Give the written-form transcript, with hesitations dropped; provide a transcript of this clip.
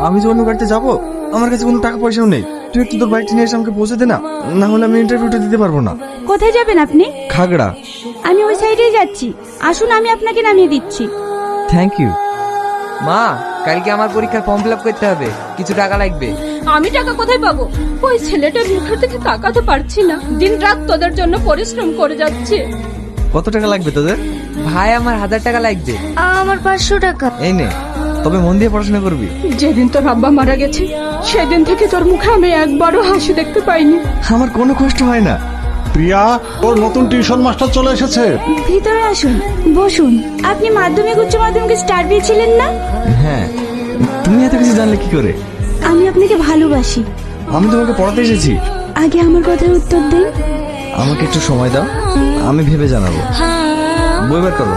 আমি যে অন্য গাড়িতে যাবো, আমার কাছে কোনো টাকা পয়সাও নেই। তুই একটু তোর বাইকটা নিয়ে এসে আমাকে পৌঁছে দে না, না হলে আমি ইন্টারভিউটা দিতে পারবো না। কোথায় যাবেন আপনি? খাগড়া। আমি ওই সাইডেই যাচ্ছি, আসুন আমি আপনাকে নামিয়ে দিচ্ছি। Thank you. মা, কালকে আমার পরীক্ষার ফর্ম ফিল আপ করতে হবে, কিছু টাকা লাগবে। আমি টাকা কোথায় পাবো? ওই ছেলেটার মুখের দিকে তাকাতে পারছি না, দিন রাত তোদের জন্য পরিশ্রম করে যাচ্ছে। কত টাকা লাগবে তোদের? ভাই, আমার 1000 টাকা লাগবে। আমার 500 টাকা। এই নে, তবে মন দিয়ে পড়াশোনা করবি। যেদিন তোর আব্বা মারা গেছে সেদিন থেকে তোর মুখে আমি একবারও হাসি দেখতে পাইনি। আমার কোনো কষ্ট হয় না। প্রিয়া, ওর নতুন টিউশন মাস্টার চলে এসেছে। ভিতরে আসুন, বসুন। আপনি মাধ্যমিক উচ্চ মাধ্যমিক স্টার পেয়েছিলেন না? হ্যাঁ, তুমি এত কিছু জানলে কি করে? আমি আপনাকে ভালোবাসি। আমি তোমাকে পড়াতে এসেছি। আগে আমার কথার উত্তর দিন। আমাকে একটু সময় দাও, আমি ভেবে জানাবো। বই বের করো।